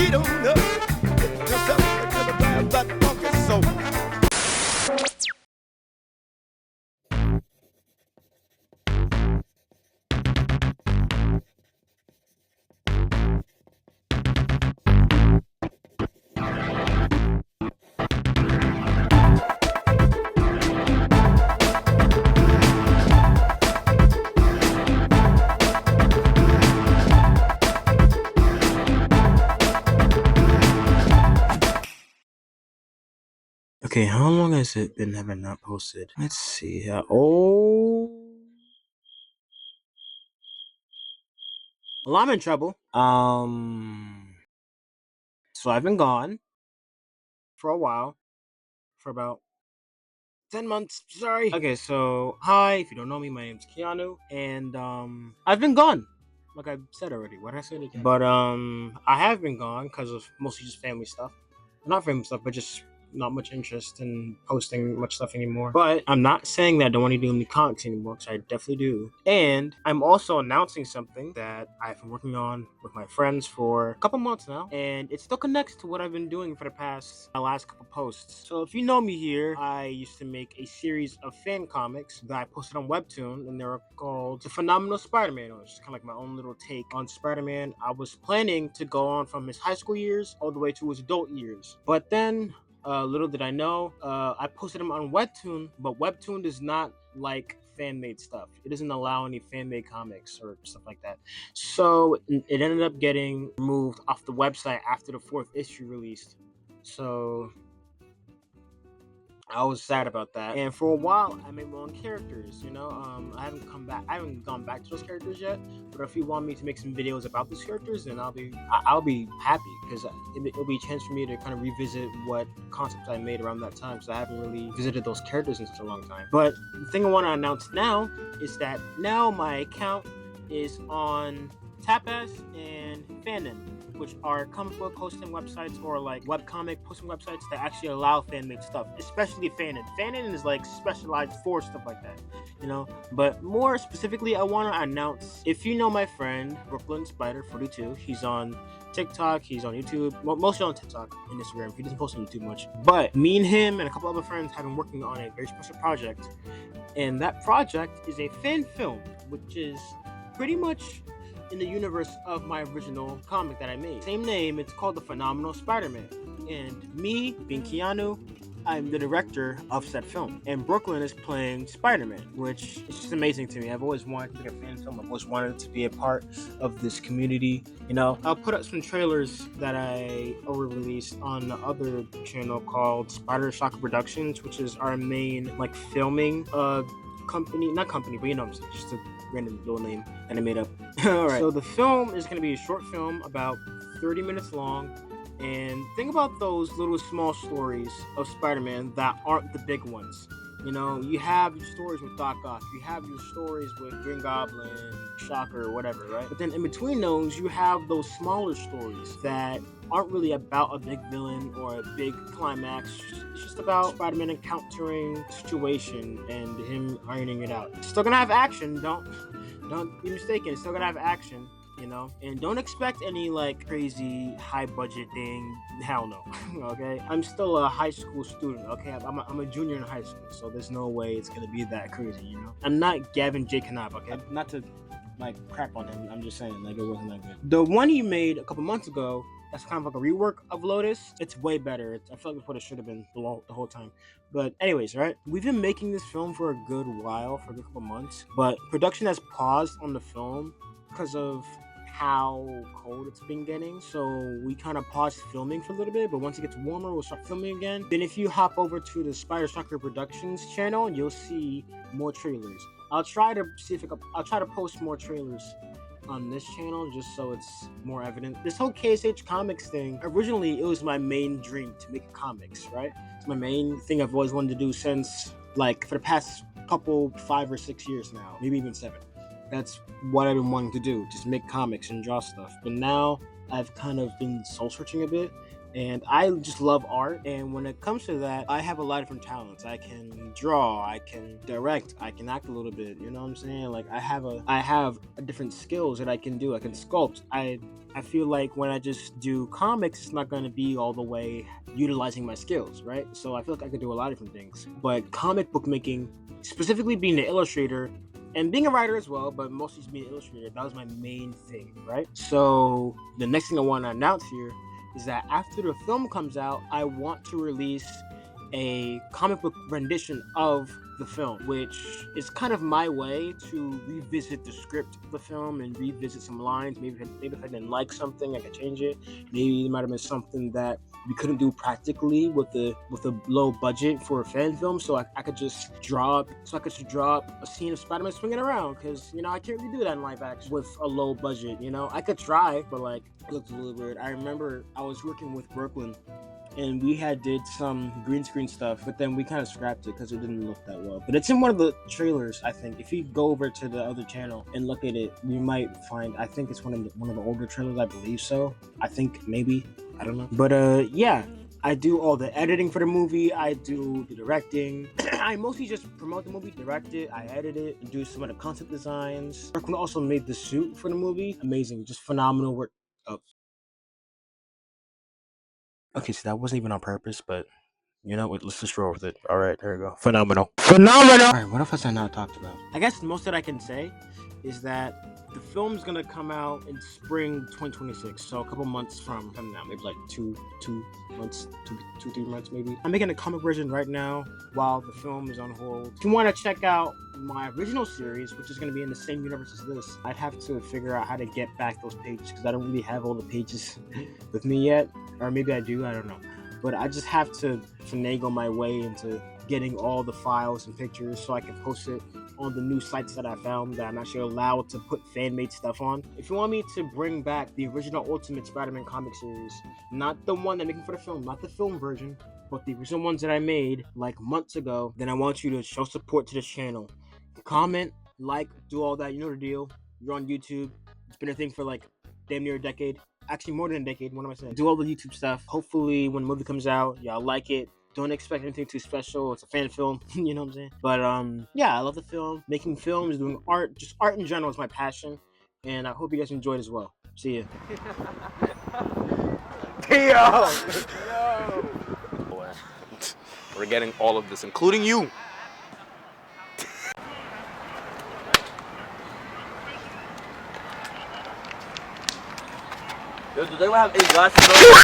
He don't know yourself to the bad that funky soul. Okay, how long has it been have I not posted? Let's see. Well, I'm in trouble. So I've been gone for a while, for about 10 months. Sorry. Okay, so hi. If you don't know me, my name's Keanu, and I've been gone. Like I said already. What did I say it again? But I have been gone because of mostly just family stuff. Not family stuff, but just not much interest in posting much stuff anymore. But I'm not saying that I don't want to do any comics anymore, because I definitely do. And I'm also announcing something that I've been working on with my friends for a couple months now, and it still connects to what I've been doing for my last couple posts. So if you know me here, I used to make a series of fan comics that I posted on Webtoon, and they were called The Phenomenal Spider-Man, which is kind of like my own little take on Spider-Man. I was planning to go on from his high school years all the way to his adult years, but then little did I know, I posted them on Webtoon, but Webtoon does not like fan-made stuff. It doesn't allow any fan-made comics or stuff like that. So it ended up getting removed off the website after the 4th issue released. So I was sad about that. And for a while, I made my own characters. I haven't come back. I haven't gone back to those characters yet. But if you want me to make some videos about those characters, then I'll be happy, because it'll be a chance for me to kind of revisit what concepts I made around that time. So I haven't really visited those characters in such a long time. But the thing I want to announce now is that now my account is on Tapas and Fanon, which are comic book hosting websites or like webcomic posting websites that actually allow fan-made stuff, especially Fanon. Fanon is like specialized for stuff like that, But more specifically, I want to announce, if you know my friend Brooklyn Spider 42, he's on TikTok, he's on YouTube, mostly on TikTok and Instagram. He doesn't post on YouTube much. But me and him and a couple other friends have been working on a very special project, and that project is a fan film, which is pretty much in the universe of my original comic that I made. Same name, it's called The Phenomenal Spider-Man. And me, being Keanu, I'm the director of said film. And Brooklyn is playing Spider-Man, which is just amazing to me. I've always wanted to make a fan film. I've always wanted to be a part of this community. I'll put up some trailers that I released on the other channel called Spider Shocker Productions, which is our main filming company, not company, but just a random little name that I made up. All right. So the film is going to be a short film, about 30 minutes long. And think about those little small stories of Spider-Man that aren't the big ones. You have your stories with Doc Ock, you have your stories with Green Goblin, Shocker, or whatever, right? But then in between those, you have those smaller stories that aren't really about a big villain or a big climax. It's just about Spider-Man encountering a situation and him ironing it out. It's still gonna have action. Don't be mistaken. It's still gonna have action. And don't expect any crazy high budget thing. Hell no. Okay, I'm still a high school student. Okay, I'm a junior in high school, so there's no way it's gonna be that crazy. I'm not Gavin J. Knab. Okay, not to crap on him. I'm just saying it wasn't that good. The one he made a couple months ago, that's kind of like a rework of Lotus. It's way better. I feel like it's what it should have been the whole time. But anyways, right? We've been making this film for a good while, for a good couple months, but production has paused on the film because of how cold it's been getting. So we kind of paused filming for a little bit, but once it gets warmer, we'll start filming again. Then if you hop over to the Spider Shocker Productions channel, you'll see more trailers. I'll try to post more trailers on this channel just so it's more evident. This whole KSH Comics thing, originally it was my main dream to make comics, right? It's my main thing I've always wanted to do since for the past couple 5 or 6 years now, maybe even 7. That's what I've been wanting to do, just make comics and draw stuff. But now I've kind of been soul searching a bit, And I just love art. And when it comes to that, I have a lot of different talents. I can draw, I can direct, I can act a little bit. You know what I'm saying? Like I have different skills that I can do. I can sculpt. I feel like when I just do comics, it's not going to be all the way utilizing my skills, right? So I feel like I could do a lot of different things. But comic book making, specifically being the illustrator, and being a writer as well, but mostly just being an illustrator, that was my main thing, right? So the next thing I want to announce here is that after the film comes out, I want to release a comic book rendition of the film, which is kind of my way to revisit the script of the film and revisit some lines. Maybe if I didn't like something, I could change it. Maybe it might have been something that we couldn't do practically with a low budget for a fan film, so I could just draw up a scene of Spider-Man swinging around, because I can't really do that in live action with a low budget. I could try, but like it looked a little weird. I remember I was working with Brooklyn, and we did some green screen stuff, but then we kind of scrapped it because it didn't look that well. But it's in one of the trailers, I think. If you go over to the other channel and look at it, you might find. I think it's one of the older trailers. I believe so. I think maybe. I don't know. But yeah. I do all the editing for the movie. I do the directing. I mostly just promote the movie, direct it, I edit it, and do some of the concept designs. Brooklyn also made the suit for the movie. Amazing, just phenomenal work. Oh. Okay, so that wasn't even on purpose, but you know what? Let's just roll with it. All right, there we go. Phenomenal. Phenomenal! All right, what else have I not talked about? I guess most that I can say is that the film's gonna come out in spring 2026, so a couple months from now, maybe like two months, 3 months maybe. I'm making a comic version right now while the film is on hold. If you want to check out my original series, which is going to be in the same universe as this, I'd have to figure out how to get back those pages, because I don't really have all the pages with me yet, or maybe I do, I don't know. But I just have to finagle my way into getting all the files and pictures so I can post it on the new sites that I found that I'm actually allowed to put fan-made stuff on. If you want me to bring back the original Ultimate Spider-Man comic series, not the one I'm making for the film, not the film version, but the original ones that I made like months ago, then I want you to show support to this channel. Comment, like, do all that, you know the deal. You're on YouTube. It's been a thing for like damn near a decade. Actually, more than a decade. What am I saying? Do all the YouTube stuff. Hopefully, when the movie comes out, y'all like it. Don't expect anything too special. It's a fan film, you know what I'm saying? But yeah, I love the film. Making films, doing art, just art in general is my passion, and I hope you guys enjoyed as well. See ya. Yo! We're getting all of this, including you. Yo, do they have any glasses though?